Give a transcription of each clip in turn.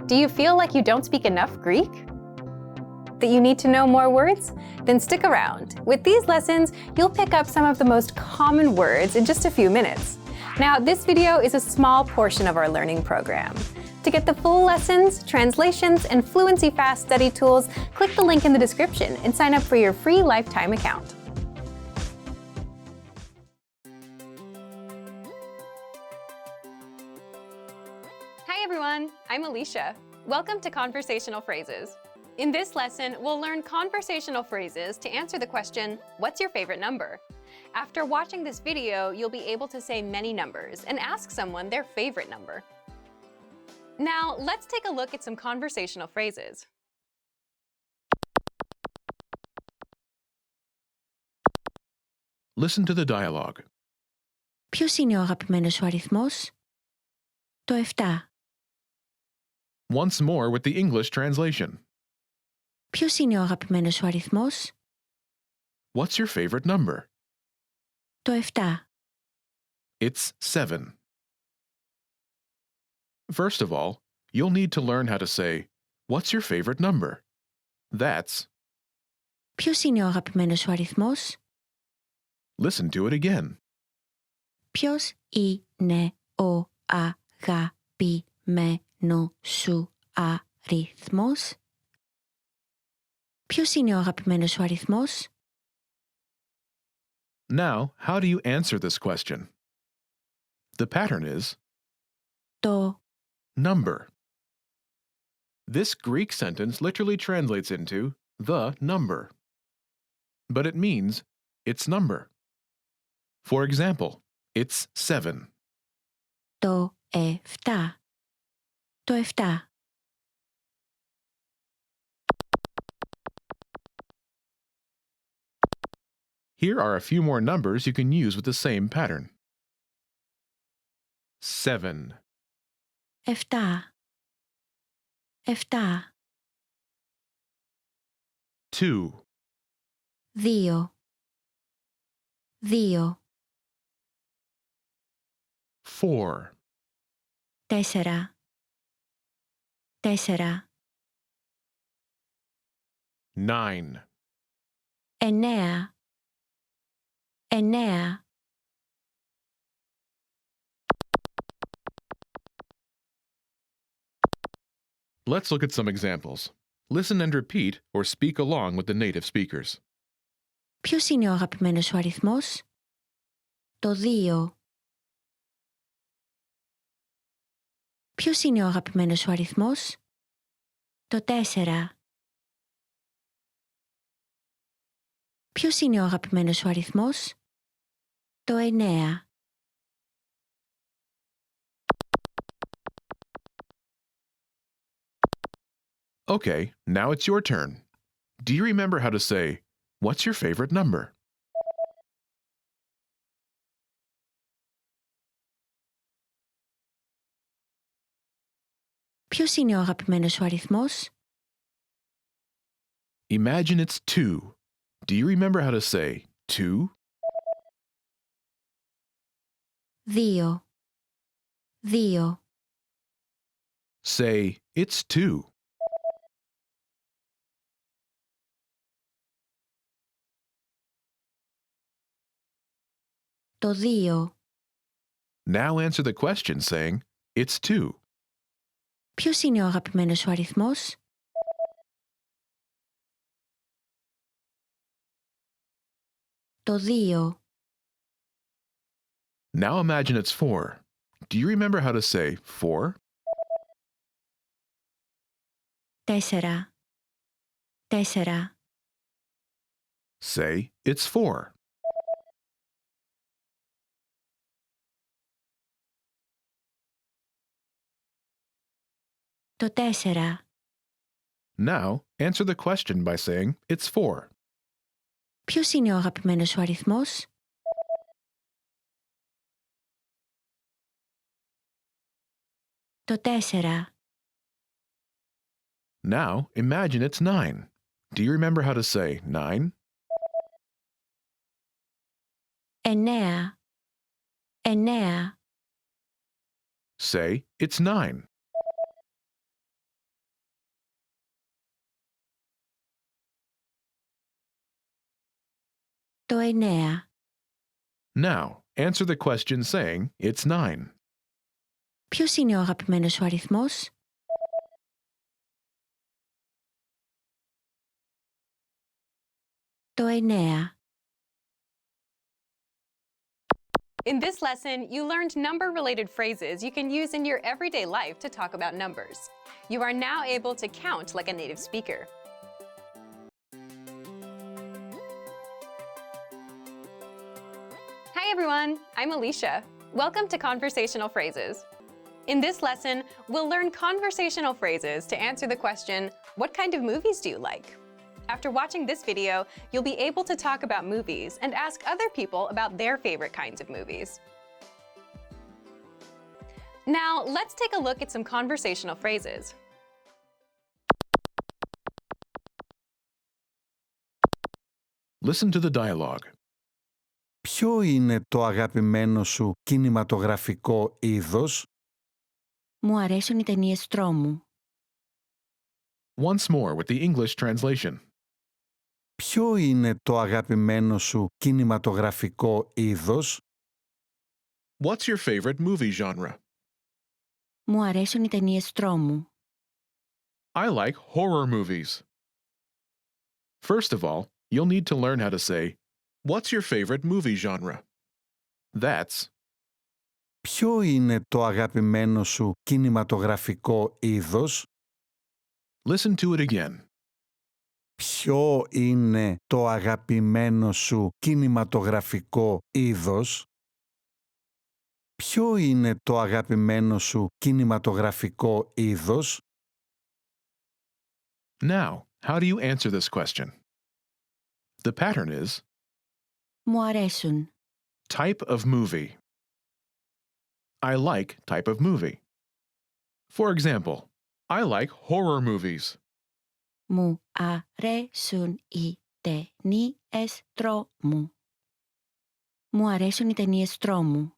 Do you feel like you don't speak enough Greek? That you need to know more words? Then stick around. With these lessons, you'll pick up some of the most common words in just a few minutes. Now, this video is a small portion of our learning program. To get the full lessons, translations, and Fluency Fast study tools, click the link in the description and sign up for your free lifetime account. Hi everyone, I'm Alicia. Welcome to Conversational Phrases. In this lesson, we'll learn conversational phrases to answer the question, what's your favorite number? After watching this video, you'll be able to say many numbers and ask someone their favorite number. Now, let's take a look at some conversational phrases. Listen to the dialogue. Ποιος είναι ο αγαπημένος σου αριθμός? Το 7. Once more with the English translation. Ποιος είναι ο αγαπημένος σου αριθμός? What's your favorite number? Το 7. It's 7. First of all, you'll need to learn how to say, what's your favorite number? That's, Ποιος είναι ο αγαπημένος σου αριθμός? listen to it again. Ποιος είναι ο αγαπημένος σου αριθμός? Ποιος είναι ο αγαπημένος σου αριθμός? Now, how do you answer this question? The pattern is Το number. This Greek sentence literally translates into the number, but it means its number. For example, it's 7. Το 7. Το 7. Here are a few more numbers you can use with the same pattern. 7, 7. 7. 2, 2. 2. 4, 4. 4. 9, 9. 9. Let's look at some examples. Listen and repeat or speak along with the native speakers. Ποιος είναι ο αγαπημένος σου αριθμός? Το 2. Ποιος είναι ο αγαπημένος σου αριθμός? Το 4. Ποιος είναι ο αγαπημένος σου αριθμός? Το 9. Okay, now it's your turn. Do you remember how to say, what's your favorite number? Ποιος είναι ο αγαπημένος σου αριθμός? Imagine it's 2. Do you remember how to say 2? 2. 2. Say, it's 2. Το 2. Now answer the question saying, it's 2. Ποιος είναι ο αγαπημένος σου αριθμός? Το 2. Now imagine it's 4. Do you remember how to say 4? 4. 4. Say, it's 4. Το 4. Now, answer the question by saying, it's 4. Ποιος είναι ο αγαπημένος σου αριθμός? Το 4. Now, imagine it's 9. Do you remember how to say 9? 9. 9. Say, it's 9. Το 9. Now, answer the question saying it's 9. Ποιος είναι ο αγαπημένος σου αριθμός? Το 9. In this lesson, you learned number-related phrases you can use in your everyday life to talk about numbers. You are now able to count like a native speaker. Hi everyone, I'm Alicia. Welcome to Conversational Phrases. In this lesson, we'll learn conversational phrases to answer the question, what kind of movies do you like? After watching this video, you'll be able to talk about movies and ask other people about their favorite kinds of movies. Now, let's take a look at some conversational phrases. Listen to the dialogue. Ποιο είναι το αγαπημένο σου κινηματογραφικό είδος? Μου αρέσουν οι ταινίες τρόμου. Once more with the English translation. Ποιο είναι το αγαπημένο σου κινηματογραφικό είδος? What's your favorite movie genre? Μου αρέσουν οι ταινίες τρόμου. I like horror movies. First of all, you'll need to learn how to say, what's your favorite movie genre? That's, Ποιο είναι το αγαπημένο σου κινηματογραφικό είδος? listen to it again. Ποιο είναι το αγαπημένο σου κινηματογραφικό είδος? Ποιο είναι το αγαπημένο σου κινηματογραφικό είδος? Now, how do you answer this question? The pattern is Μου αρέσουν. type of movie. I like type of movie. For example, I like horror movies. Μου αρέσουν οι ταινίες τρόμου. Μου αρέσουν οι ταινίες τρόμου.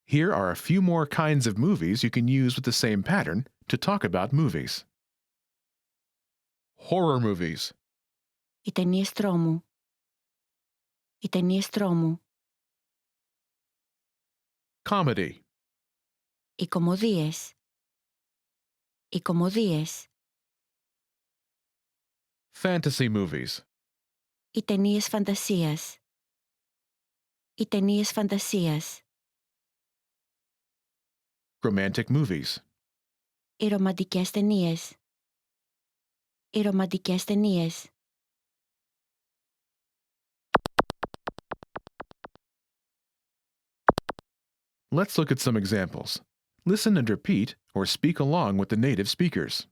Here are a few more kinds of movies you can use with the same pattern to talk about movies. Horror movies, Οι ταινίες τρόμου. Οι ταινίες τρόμου. comedy, Οι κωμωδίες. Οι κωμωδίες. fantasy movies, Οι ταινίες φαντασίας. Οι ταινίες φαντασίας. romantic movies, Οι ρομαντικές ταινίες. Οι ρομαντικές ταινίες. Let's look at some examples. Listen and repeat or speak along with the native speakers.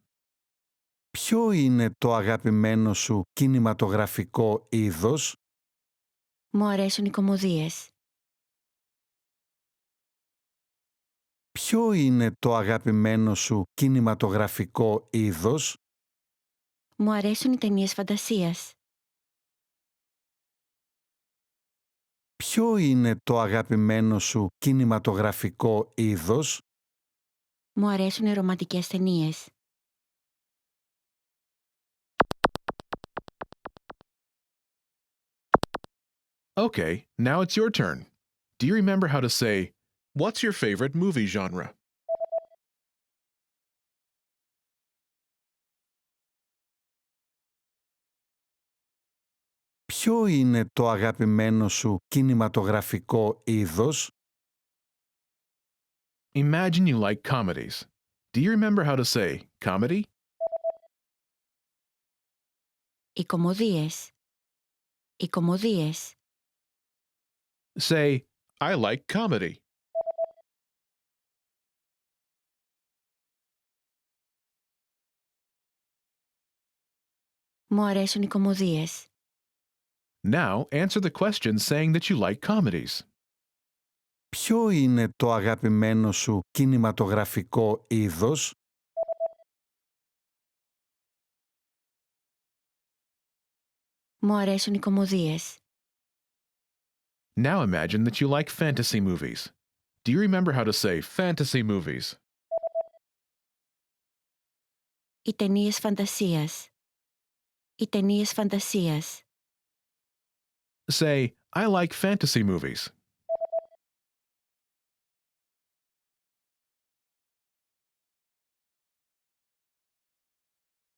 Ποιο είναι το αγαπημένο σου κινηματογραφικό είδος? Μου αρέσουν οι κωμωδίες. Ποιο είναι το αγαπημένο σου κινηματογραφικό είδος? Μου αρέσουν οι ταινίες φαντασίας. Ποιο είναι το αγαπημένο σου κινηματογραφικό είδος? Μου αρέσουν οι ρομαντικές ταινίες. Okay, now it's your turn. Do you remember how to say, what's your favorite movie genre? Ποιο είναι το αγαπημένο σου κινηματογραφικό είδος? Imagine you like comedies. Do you remember how to say comedy? Οι κωμωδίες. Οι κωμωδίες. Say, I like comedy. Μου αρέσουν οι κωμωδίες. Now answer the question saying that you like comedies. Ποιο είναι το αγαπημένο σου κινηματογραφικό είδος? Μου αρέσουν οι κωμωδίες. Now imagine that you like fantasy movies. Do you remember how to say fantasy movies? Οι ταινίες φαντασίας. Οι ταινίες φαντασίας. Say, I like fantasy movies.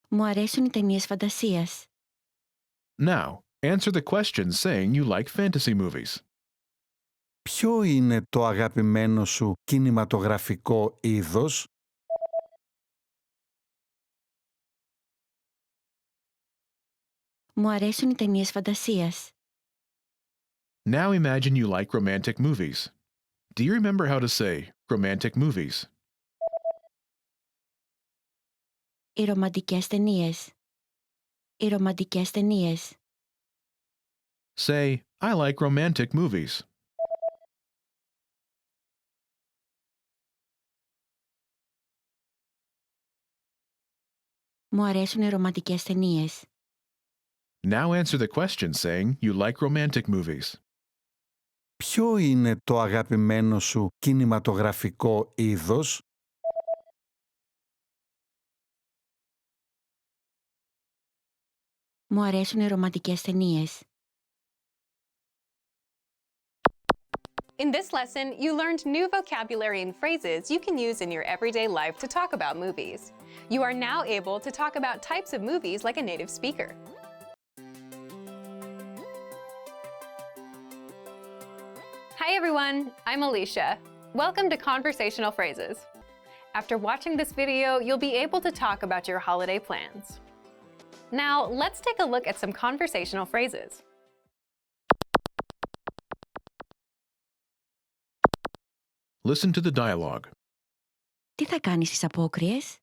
Μου αρέσουν οι ταινίες φαντασίας. Now, answer the question saying you like fantasy movies. Ποιο είναι το αγαπημένο σου κινηματογραφικό είδος? Μου αρέσουν οι ταινίες φαντασίας. Now imagine you like romantic movies. Do you remember how to say romantic movies? Οι ρομαντικές ταινίες. Οι ρομαντικές ταινίες. Say, I like romantic movies. Μου αρέσουν οι ρομαντικές ταινίες. Now answer the question saying you like romantic movies. Ποιο είναι το αγαπημένο σου κινηματογραφικό είδος? Μου αρέσουν οι ρομαντικές ταινίες. In this lesson, you learned new vocabulary and phrases you can use in your everyday life to talk about movies. You are now able to talk about types of movies like a native speaker. Hi everyone, I'm Alicia. Welcome to Conversational Phrases. After watching this video, you'll be able to talk about your holiday plans. Now, let's take a look at some conversational phrases. Listen to the dialogue. Τι θα κάνεις στις απόκριες?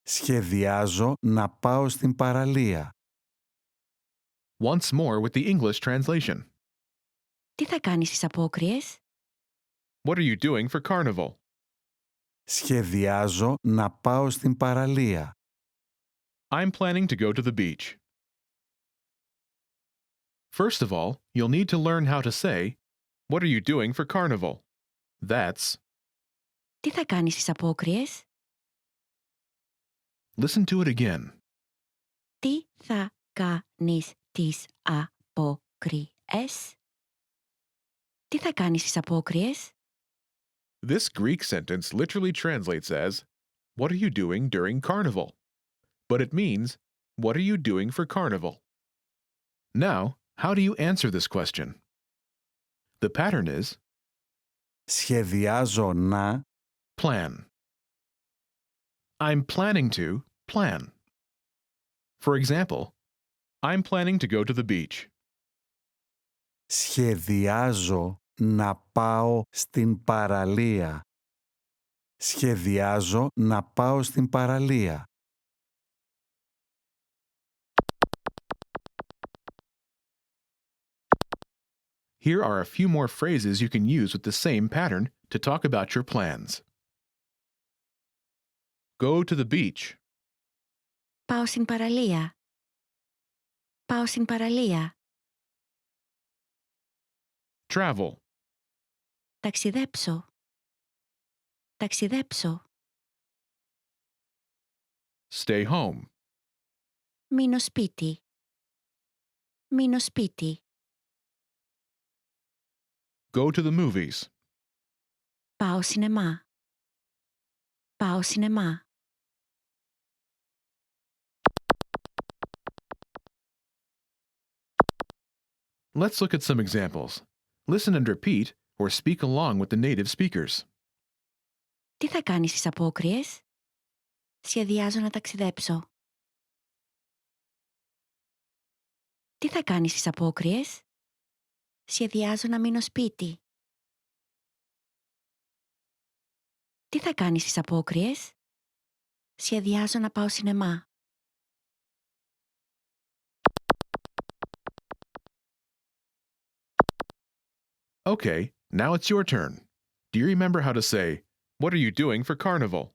Σχεδιάζω να πάω στην παραλία. Once more with the English translation. Τι θα κάνεις στις απόκριες? What are you doing for carnival? Σχεδιάζω να πάω στην παραλία. I'm planning to go to the beach. First of all, you'll need to learn how to say, what are you doing for carnival? That's, Τι θα κάνεις στις απόκριες? listen to it again. Τι θα κάνεις τις απόκριες? Τι θα κάνεις στις απόκριες? This Greek sentence literally translates as, what are you doing during carnival? But it means, what are you doing for carnival? Now, how do you answer this question? The pattern is, Σχεδιάζω να plan. I'm planning to plan. For example, I'm planning to go to the beach. Σχεδιάζω να πάω στην παραλία. Σχεδιάζω να πάω στην παραλία. Here are a few more phrases you can use with the same pattern to talk about your plans. Go to the beach. Πάω στην παραλία. Πάω στην παραλία. Travel. Ταξιδέψω. Ταξιδέψω. Stay home. Μείνω σπίτι. Μείνω σπίτι. Go to the movies. Πάω σινεμά. Πάω σινεμά. Let's look at some examples. Listen and repeat or speak along with the native speakers. Τι θα κάνεις στις απόκριες? Σχεδιάζω να ταξιδέψω. Τι θα κάνεις στις απόκριες? Σχεδιάζω να μείνω σπίτι. Τι θα κάνεις στις απόκριες? Σχεδιάζω να πάω σινεμά. Okay, now it's your turn. Do you remember how to say, what are you doing for carnival?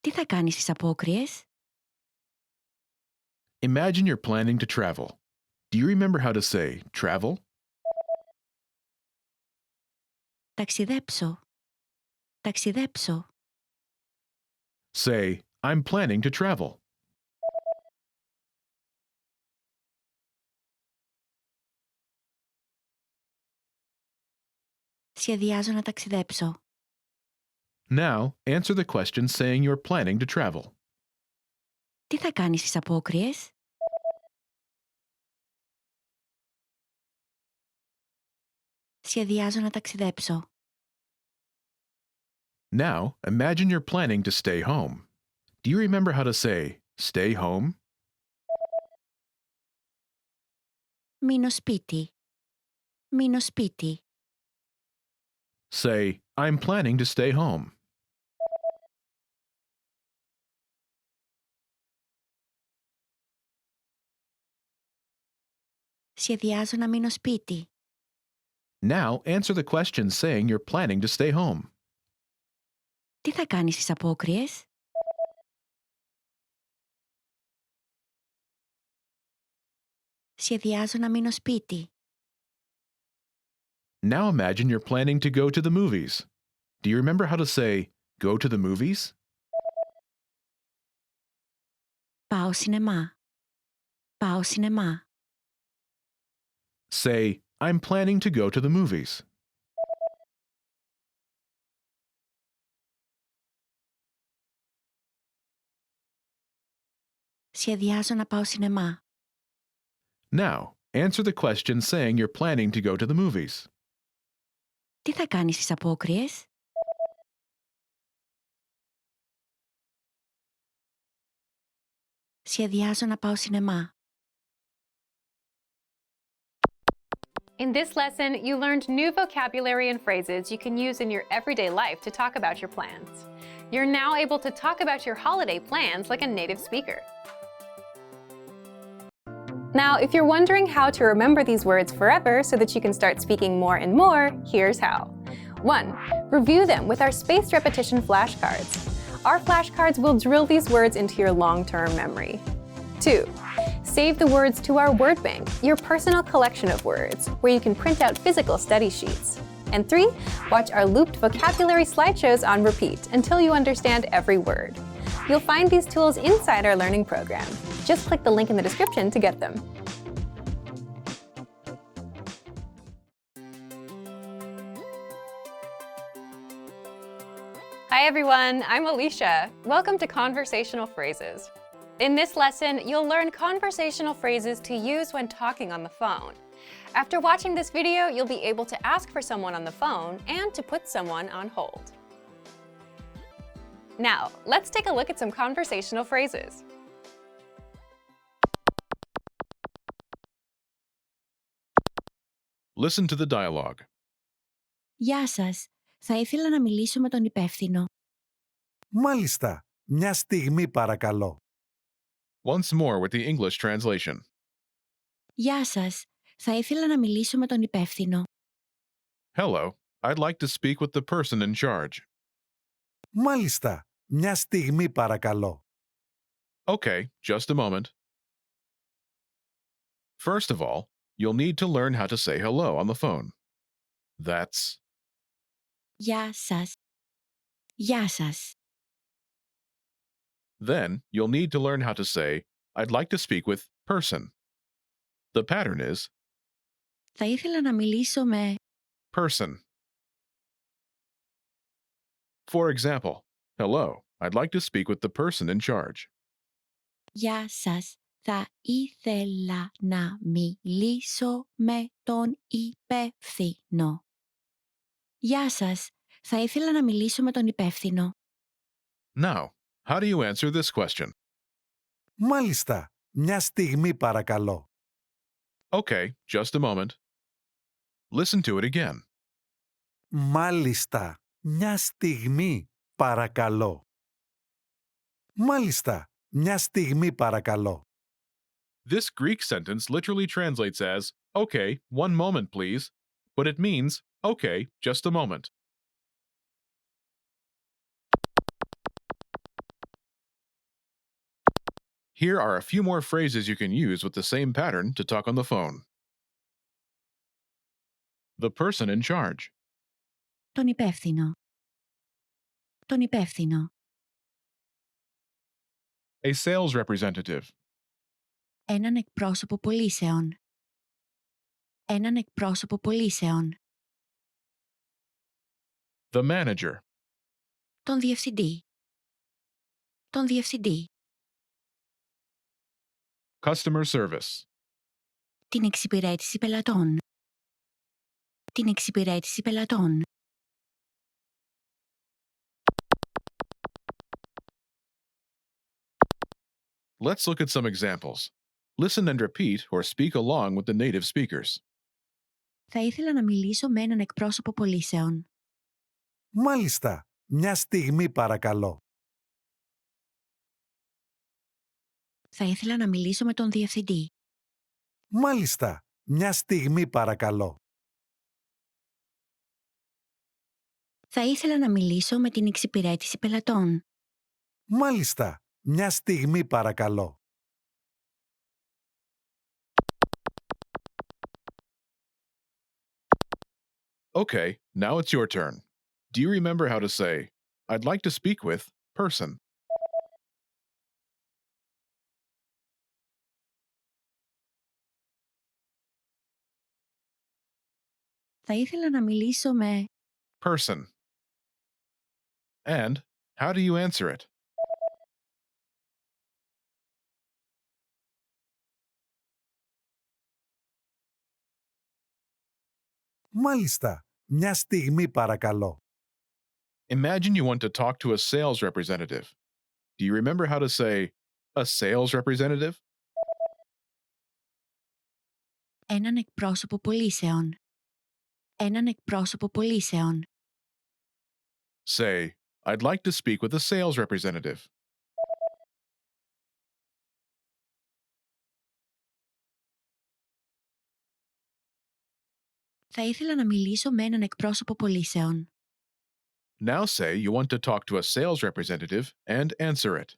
Τι θα κάνεις στις απόκριες? Imagine you're planning to travel. Do you remember how to say travel? Ταξιδέψω. Ταξιδέψω. Say, I'm planning to travel. Σχεδιάζω να ταξιδέψω. Now, answer the question saying you're planning to travel. Τι θα κάνεις στις απόκριες? Σχεδιάζω να ταξιδέψω. Now, imagine you're planning to stay home. Do you remember how to say, stay home? Μείνω σπίτι. Μείνω σπίτι. Say, I'm planning to stay home. Σχεδιάζω να μείνω σπίτι. Now, answer the question saying you're planning to stay home. Τι θα κάνεις στις απόκριες? Σχεδιάζω να μείνω σπίτι. Now imagine you're planning to go to the movies. Do you remember how to say, go to the movies? Πάω σινεμά. Πάω σινεμά. Say, I'm planning to go to the movies. Σχεδιάζω να πάω σινεμά. Now, answer the question saying you're planning to go to the movies. Τι θα κάνεις στις απόκριες? Σχεδιάζω να πάω σινεμά. In this lesson, you learned new vocabulary and phrases you can use in your everyday life to talk about your plans. You're now able to talk about your holiday plans like a native speaker. Now, if you're wondering how to remember these words forever so that you can start speaking more and more, here's how. 1. Review them with our spaced repetition flashcards. Our flashcards will drill these words into your long-term memory. 2. Save the words to our word bank, your personal collection of words, where you can print out physical study sheets. And 3. Watch our looped vocabulary slideshows on repeat until you understand every word. You'll find these tools inside our learning program. Just click the link in the description to get them. Hi everyone, I'm Alicia. Welcome to Conversational Phrases. In this lesson, you'll learn conversational phrases to use when talking on the phone. After watching this video, you'll be able to ask for someone on the phone and to put someone on hold. Now, let's take a look at some conversational phrases. Listen to the dialogue. Γεια σας. Θα ήθελα να μιλήσω με τον υπεύθυνο. Μάλιστα. Μια στιγμή παρακαλώ. Once more with the English translation. Γεια σας. Θα ήθελα να μιλήσω με τον υπεύθυνο. Hello, I'd like to speak with the person in charge. Μάλιστα. Μια στιγμή παρακαλώ. Okay, just a moment. First of all, you'll need to learn how to say hello on the phone. That's Γεια σας. Γεια σας. Then, you'll need to learn how to say, I'd like to speak with person. The pattern is Θα ήθελα να μιλήσω με... person. For example, hello, I'd like to speak with the person in charge. Γεια σας. Θα ήθελα να μιλήσω με τον υπεύθυνο. Γεια σας. Θα ήθελα να μιλήσω με τον υπεύθυνο. Now, how do you answer this question? Μάλιστα. Μια στιγμή παρακαλώ. Okay, just a moment. Listen to it again. Μάλιστα. Μια στιγμή παρακαλώ. Μάλιστα. Μια στιγμή παρακαλώ. This Greek sentence literally translates as, okay, one moment please, but it means, okay, just a moment. Here are a few more phrases you can use with the same pattern to talk on the phone. The person in charge. Τον υπεύθυνο. Τον υπεύθυνο. A sales representative. Έναν εκπρόσωπο πωλήσεων. Έναν εκπρόσωπο πωλήσεων. The manager. Τον διευθυντή. Τον διευθυντή. Customer service. Την εξυπηρέτηση πελατών. Την εξυπηρέτηση πελατών. Let's look at some examples. Listen and repeat or speak along with the native speakers. Θα ήθελα να μιλήσω με έναν εκπρόσωπο πωλήσεων. Μάλιστα. Μια στιγμή παρακαλώ. Θα ήθελα να μιλήσω με τον διευθυντή. Μάλιστα. Μια στιγμή παρακαλώ. Θα ήθελα να μιλήσω με την εξυπηρέτηση πελατών. Μάλιστα. Μια στιγμή παρακαλώ. Okay, now it's your turn. Do you remember how to say, I'd like to speak with person? Θα ήθελα να μιλήσω με... Person. And how do you answer it? Μάλιστα. Μια στιγμή παρακαλώ. Imagine you want to talk to a sales representative. Do you remember how to say, a sales representative? Έναν εκπρόσωπο πωλήσεων. Έναν εκπρόσωπο πωλήσεων. Say, I'd like to speak with a sales representative. Θα ήθελα να μιλήσω με έναν εκπρόσωπο πωλήσεων. Now say you want to talk to a sales representative and answer it.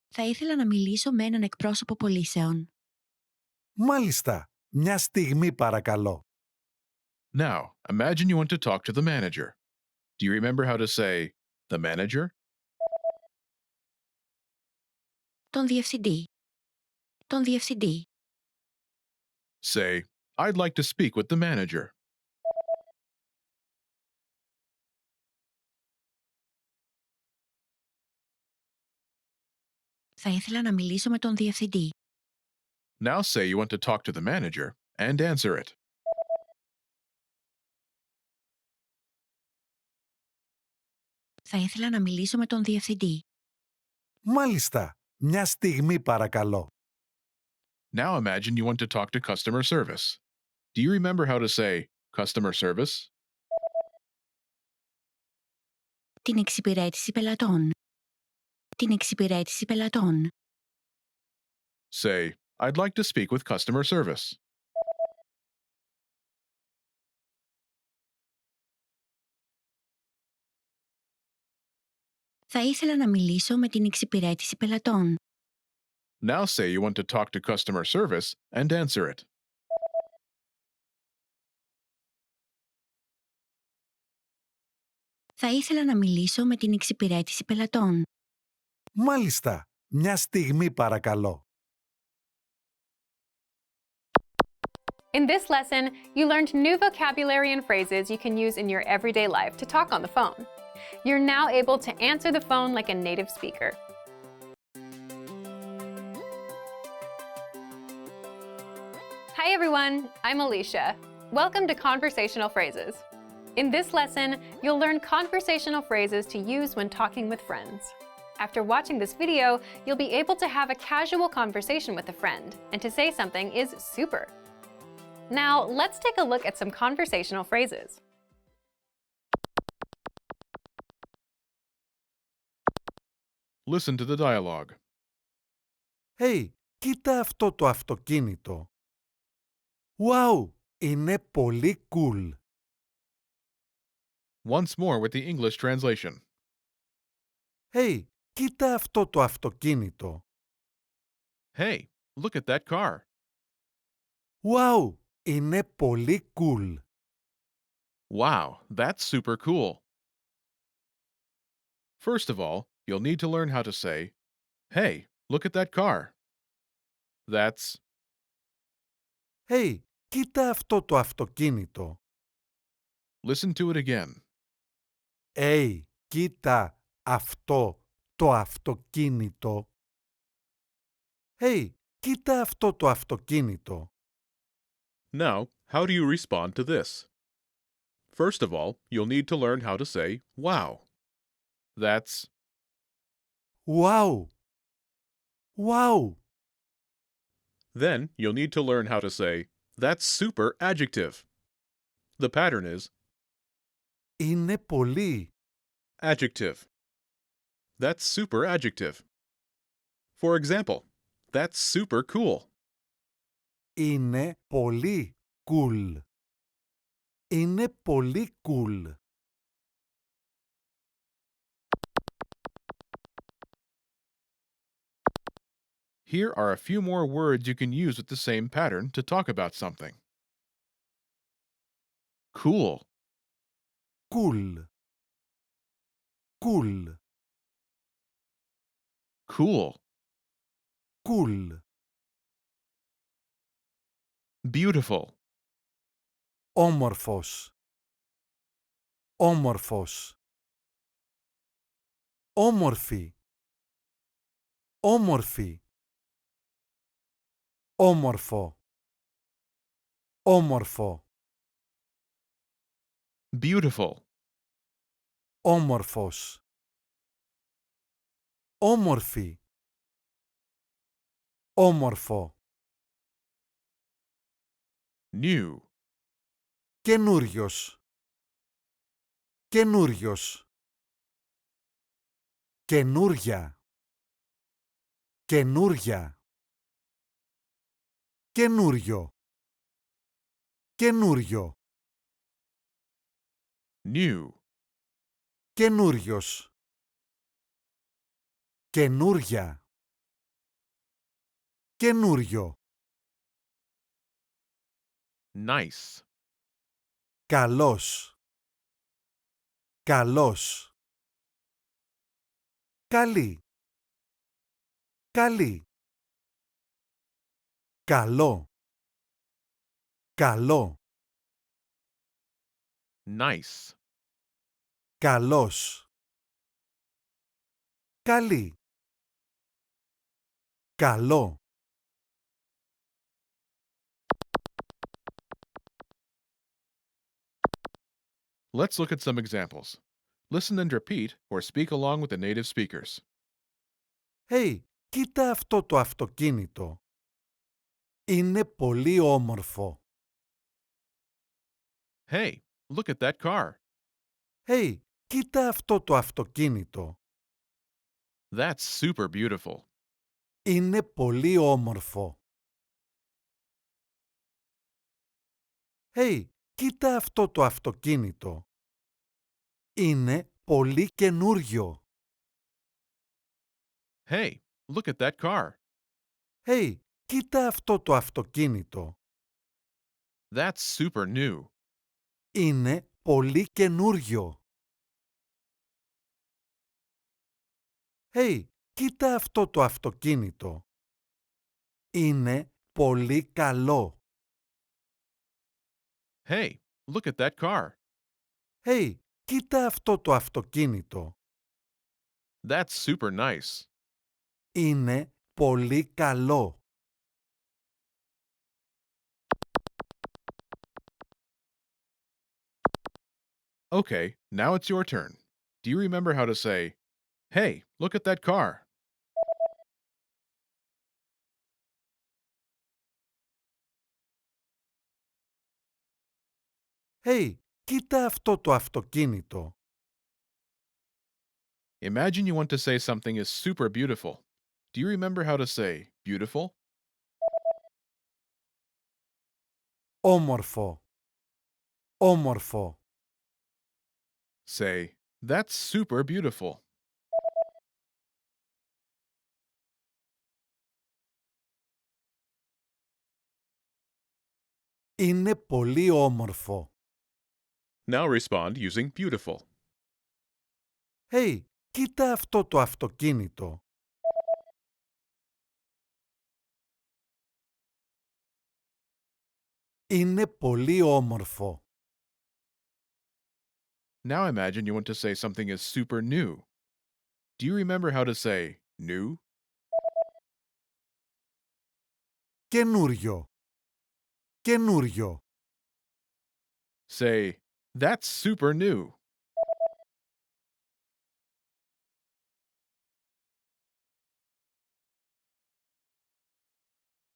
Θα ήθελα να μιλήσω με έναν εκπρόσωπο πωλήσεων. Μάλιστα. Μια στιγμή παρακαλώ. Now, imagine you want to talk to the manager. Do you remember how to say, the manager? Τον διευθυντή. Τον διευθυντή. Say, I'd like to speak with the manager. Θα ήθελα να μιλήσω με τον διευθυντή. Now say you want to talk to the manager and answer it. Θα ήθελα να μιλήσω με τον διευθυντή. Μάλιστα. Μια στιγμή παρακαλώ. Now imagine you want to talk to customer service. Do you remember how to say customer service? Την εξυπηρέτηση πελατών. Την εξυπηρέτηση πελατών. Say, I'd like to speak with customer service. Θα ήθελα να μιλήσω με την εξυπηρέτηση πελατών. Now say you want to talk to customer service and answer it. Θα ήθελα να μιλήσω με την εξυπηρέτηση πελατών. Μάλιστα. Μια στιγμή παρακαλώ. In this lesson, you learned new vocabulary and phrases you can use in your everyday life to talk on the phone. You're now able to answer the phone like a native speaker. Hi everyone, I'm Alicia. Welcome to Conversational Phrases. In this lesson, you'll learn conversational phrases to use when talking with friends. After watching this video, you'll be able to have a casual conversation with a friend, and to say something is super. Now, let's take a look at some conversational phrases. Listen to the dialogue. Hey, κοίτα αυτό το αυτοκίνητο. Wow, είναι πολύ cool. Once more with the English translation. Hey, κοίτα αυτό το αυτοκίνητο. Hey, look at that car. Wow, είναι πολύ cool. Wow, that's super cool. First of all, you'll need to learn how to say, Hey, look at that car. That's Hey, κοίτα αυτό το αυτοκίνητο. listen to it again. Hey, κοίτα αυτό το αυτοκίνητο. Hey, κοίτα αυτό το αυτοκίνητο. Now, how do you respond to this? First of all, you'll need to learn how to say, Wow. That's Wow. Wow. Then you'll need to learn how to say, That's super adjective. The pattern is Είναι πολύ. adjective. That's super adjective. For example, that's super cool. Είναι πολύ cool. Είναι πολύ cool. Here are a few more words you can use with the same pattern to talk about something. Cool, Cool. Cool. cool, Cool. beautiful, Όμορφος. Όμορφος. Όμορφη. Όμορφη. Όμορφο. Όμορφο. beautiful, Όμορφος. Όμορφη. Όμορφο. new, Καινούριος. Καινούριος. Καινούρια. Καινούρια. Καινούριο. Καινούριο. new, Καινούριος. Καινούρια. Καινούριο. nice, Καλός. Καλός. Καλή. Καλή. Καλό. Καλό. nice, Καλός. Καλή. Καλό. Let's look at some examples. Listen and repeat or speak along with the native speakers. Hey, κοίτα αυτό το αυτοκίνητο. Είναι πολύ όμορφο. Hey, look at that car. Hey, κοίτα αυτό το αυτοκίνητο. That's super beautiful. Είναι πολύ όμορφο. Hey, κοίτα αυτό το αυτοκίνητο. Είναι πολύ καινούριο. Hey, look at that car. Hey, κοίτα αυτό το αυτοκίνητο. That's super new. Είναι πολύ καινούριο. Hey, κοίτα αυτό το αυτοκίνητο. Είναι πολύ καλό. Hey, look at that car. Hey, κοίτα αυτό το αυτοκίνητο. That's super nice. Είναι πολύ καλό. Okay, now it's your turn. Do you remember how to say, Hey, look at that car? Hey, κοίτα αυτό το αυτοκίνητο. Imagine you want to say something is super beautiful. Do you remember how to say beautiful? Όμορφο. Όμορφο. Say, That's super beautiful. Είναι πολύ όμορφο. Now respond using beautiful. Hey, κοίτα αυτό το αυτοκίνητο. Είναι πολύ όμορφο. Now imagine you want to say something is super new. Do you remember how to say new? Καινούριο. Καινούριο. Say, that's super new.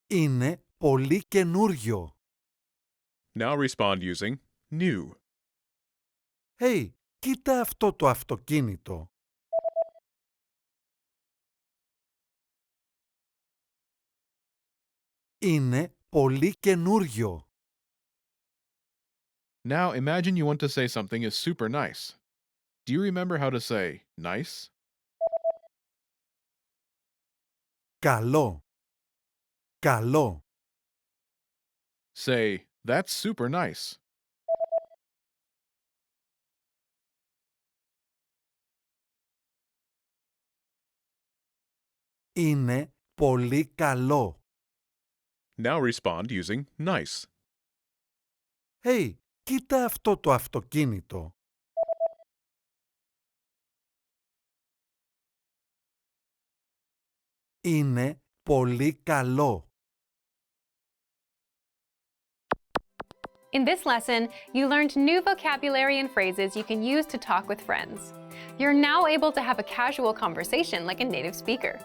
Είναι πολύ καινούριο. Now respond using new. Hey, κοίτα αυτό το αυτοκίνητο. Είναι πολύ καινούριο. Now imagine you want to say something is super nice. Do you remember how to say nice? Καλό. Καλό. Say, that's super nice. Είναι πολύ καλό. Now respond using nice. Hey, κοίτα αυτό το αυτοκίνητο. Είναι πολύ καλό. In this lesson, you learned new vocabulary and phrases you can use to talk with friends. You're now able to have a casual conversation like a native speaker.